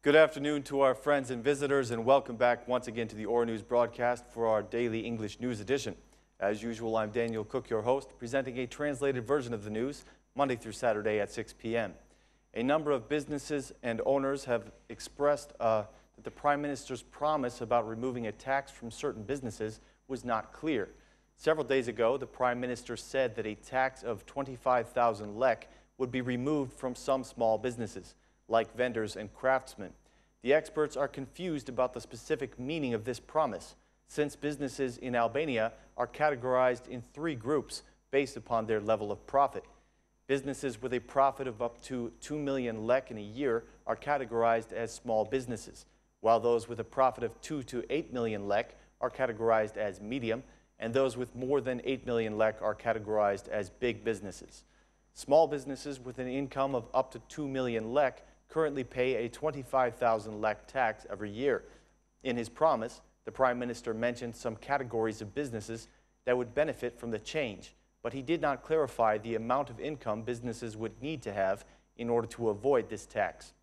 Good afternoon to our friends and visitors, and welcome back once again to the OR News broadcast for our daily English news edition. As usual, I'm Daniel Cook, your host, presenting a translated version of the news Monday through Saturday at 6 p.m. A number of businesses and owners have expressed that the Prime Minister's promise about removing a tax from certain businesses was not clear. Several days ago, the Prime Minister said that a tax of 25,000 lek would be removed from some small businesses, like vendors and craftsmen. The experts are confused about the specific meaning of this promise, since businesses in Albania are categorized in three groups based upon their level of profit. Businesses with a profit of up to 2 million lek in a year are categorized as small businesses, while those with a profit of 2 to 8 million lek are categorized as medium, and those with more than 8 million lek are categorized as big businesses. Small businesses with an income of up to 2 million lek currently pay a 25,000 lek tax every year. In his promise, the Prime Minister mentioned some categories of businesses that would benefit from the change, but he did not clarify the amount of income businesses would need to have in order to avoid this tax.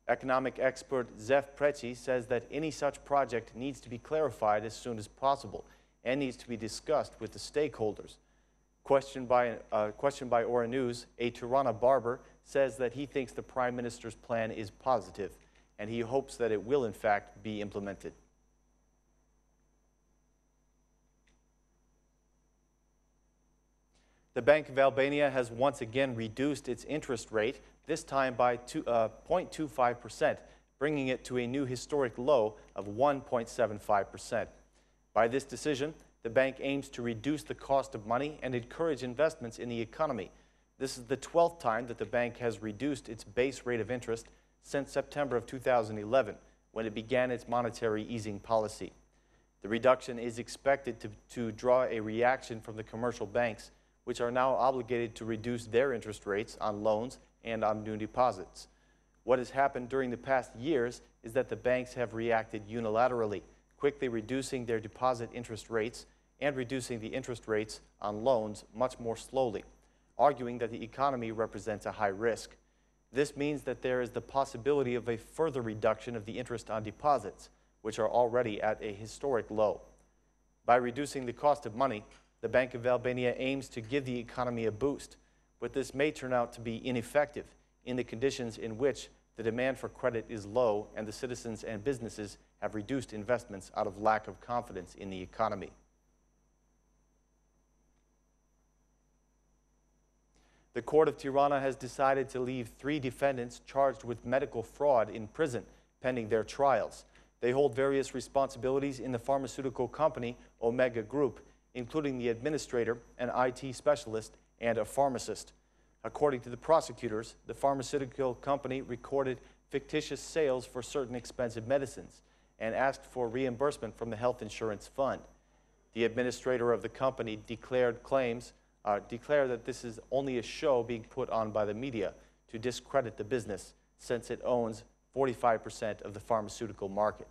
Economic expert Zef Preci says that any such project needs to be clarified as soon as possible and needs to be discussed with the stakeholders. Questioned by OR News, a Tirana barber says that he thinks the Prime Minister's plan is positive, and he hopes that it will in fact be implemented. The Bank of Albania has once again reduced its interest rate, this time by 0.25%, bringing it to a new historic low of 1.75%. By this decision, the bank aims to reduce the cost of money and encourage investments in the economy. This is the 12th time that the bank has reduced its base rate of interest since September of 2011, when it began its monetary easing policy. The reduction is expected to draw a reaction from the commercial banks, which are now obligated to reduce their interest rates on loans and on new deposits. What has happened during the past years is that the banks have reacted unilaterally, quickly reducing their deposit interest rates and reducing the interest rates on loans much more slowly, arguing that the economy represents a high risk. This means that there is the possibility of a further reduction of the interest on deposits, which are already at a historic low. By reducing the cost of money, the Bank of Albania aims to give the economy a boost, but this may turn out to be ineffective in the conditions in which the demand for credit is low and the citizens and businesses have reduced investments out of lack of confidence in the economy. The Court of Tirana has decided to leave 3 defendants charged with medical fraud in prison pending their trials. They hold various responsibilities in the pharmaceutical company Omega Group, including the administrator, an IT specialist, and a pharmacist. According to the prosecutors, the pharmaceutical company recorded fictitious sales for certain expensive medicines and asked for reimbursement from the health insurance fund. The administrator of the company declared that this is only a show being put on by the media to discredit the business, since it owns 45% of the pharmaceutical market.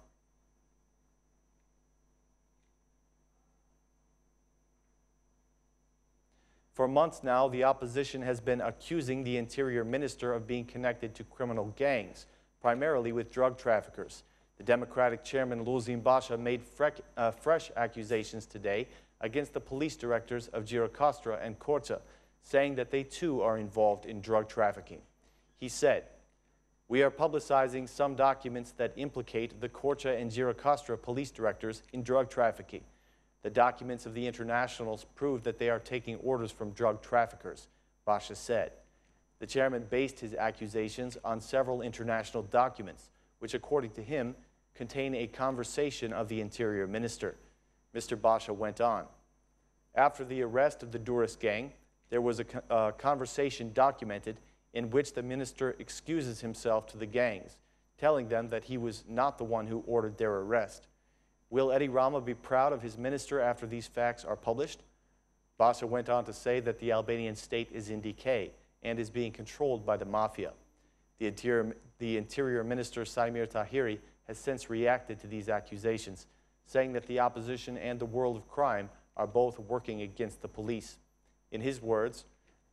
For months now, the opposition has been accusing the Interior Minister of being connected to criminal gangs, primarily with drug traffickers. The Democratic chairman Lulzim Basha made fresh accusations today against the police directors of Gjirokaster and Korca, saying that they too are involved in drug trafficking. He said, "We are publicizing some documents that implicate the Korca and Gjirokaster police directors in drug trafficking. The documents of the internationals prove that they are taking orders from drug traffickers," Basha said. The chairman based his accusations on several international documents, which, according to him, contain a conversation of the Interior Minister. Mr. Basha went on. After the arrest of the Durrës gang, there was a conversation documented in which the minister excuses himself to the gangs, telling them that he was not the one who ordered their arrest. Will Edi Rama be proud of his minister after these facts are published? Basha went on to say that the Albanian state is in decay and is being controlled by the mafia. The Interior Minister Saimir Tahiri has since reacted to these accusations, saying that the opposition and the world of crime are both working against the police. In his words,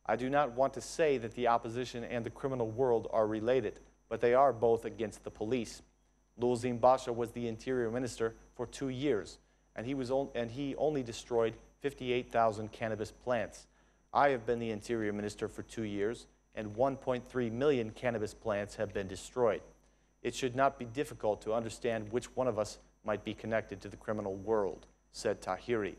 "I do not want to say that the opposition and the criminal world are related, but they are both against the police. Lulzim Basha was the interior minister for 2 years, and he only destroyed 58,000 cannabis plants. I have been the interior minister for 2 years, and 1.3 million cannabis plants have been destroyed. It should not be difficult to understand which one of us might be connected to the criminal world, said Tahiri.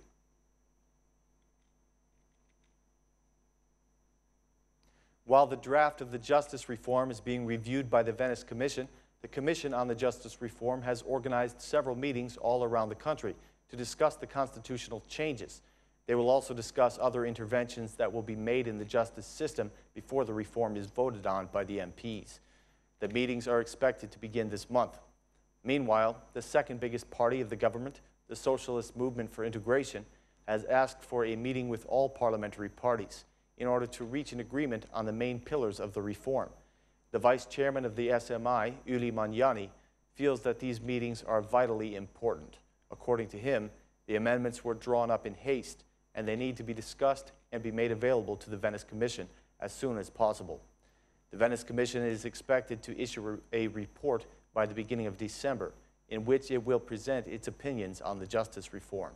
While the draft of the justice reform is being reviewed by the Venice Commission, the Commission on the Justice Reform has organized several meetings all around the country to discuss the constitutional changes. They will also discuss other interventions that will be made in the justice system before the reform is voted on by the MPs. The meetings are expected to begin this month. Meanwhile, the second biggest party of the government, the Socialist Movement for Integration, has asked for a meeting with all parliamentary parties in order to reach an agreement on the main pillars of the reform. The vice chairman of the SMI, Uli Magnani, feels that these meetings are vitally important. According to him, the amendments were drawn up in haste, and they need to be discussed and be made available to the Venice Commission as soon as possible. The Venice Commission is expected to issue a report by the beginning of December, in which it will present its opinions on the justice reform.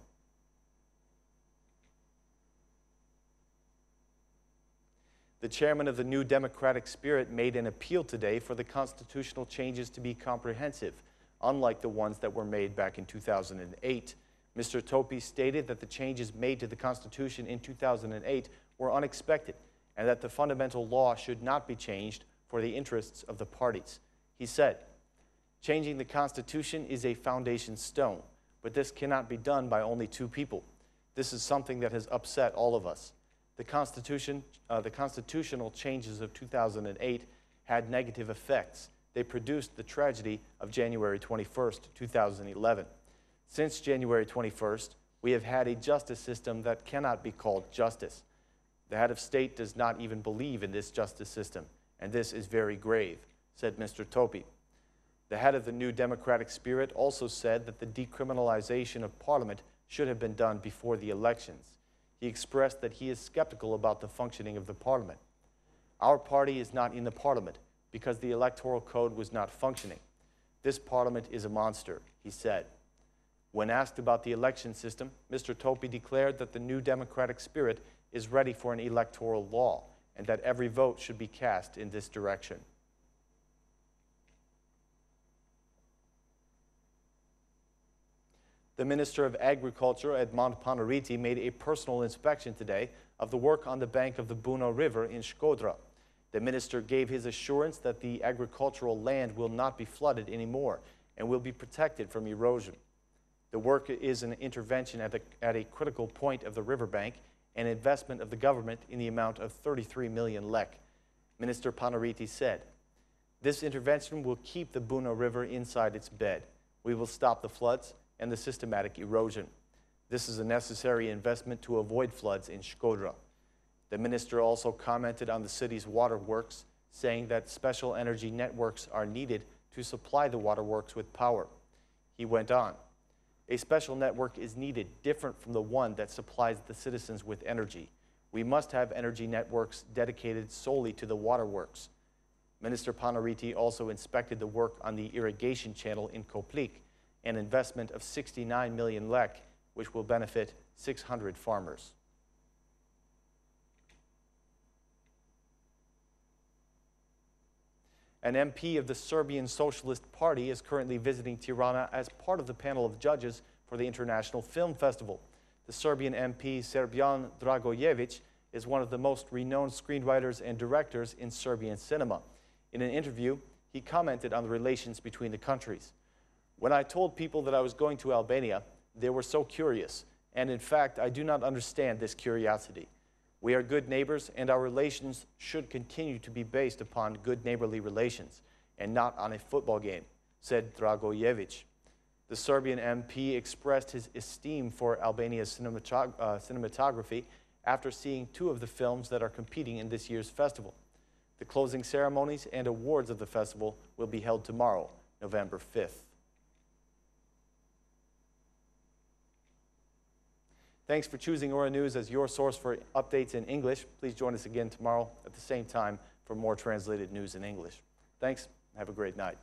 The chairman of the New Democratic Spirit made an appeal today for the constitutional changes to be comprehensive, unlike the ones that were made back in 2008. Mr. Topi stated that the changes made to the Constitution in 2008 were unexpected and that the fundamental law should not be changed for the interests of the parties. He said, "Changing the Constitution is a foundation stone, but this cannot be done by only 2 people. This is something that has upset all of us. The constitutional changes of 2008 had negative effects. They produced the tragedy of January 21st, 2011. Since January 21st, we have had a justice system that cannot be called justice. The head of state does not even believe in this justice system, and this is very grave," said Mr. Topi. The head of the New Democratic Spirit also said that the decriminalization of Parliament should have been done before the elections. He expressed that he is skeptical about the functioning of the Parliament. "Our party is not in the Parliament because the Electoral Code was not functioning. This Parliament is a monster," he said. When asked about the election system, Mr. Topi declared that the New Democratic Spirit is ready for an electoral law and that every vote should be cast in this direction. The Minister of Agriculture, Edmond Panariti, made a personal inspection today of the work on the bank of the Buno River in Shkodra. The minister gave his assurance that the agricultural land will not be flooded anymore and will be protected from erosion. The work is an intervention at a critical point of the riverbank and investment of the government in the amount of 33 million lek. Minister Panariti said, "This intervention will keep the Buno River inside its bed. We will stop the floods and the systematic erosion. This is a necessary investment to avoid floods in Shkodra." The minister also commented on the city's waterworks, saying that special energy networks are needed to supply the waterworks with power. He went on, "A special network is needed, different from the one that supplies the citizens with energy. We must have energy networks dedicated solely to the waterworks." Minister Panariti also inspected the work on the irrigation channel in Koplik, an investment of 69 million lek, which will benefit 600 farmers. An MP of the Serbian Socialist Party is currently visiting Tirana as part of the panel of judges for the International Film Festival. The Serbian MP, Serbian Dragojevic, is one of the most renowned screenwriters and directors in Serbian cinema. In an interview, he commented on the relations between the countries. "When I told people that I was going to Albania, they were so curious, and in fact, I do not understand this curiosity. We are good neighbors, and our relations should continue to be based upon good neighborly relations, and not on a football game," said Dragojevic. The Serbian MP expressed his esteem for Albania's cinematography after seeing 2 of the films that are competing in this year's festival. The closing ceremonies and awards of the festival will be held tomorrow, November 5th. Thanks for choosing Aura News as your source for updates in English. Please join us again tomorrow at the same time for more translated news in English. Thanks. Have a great night.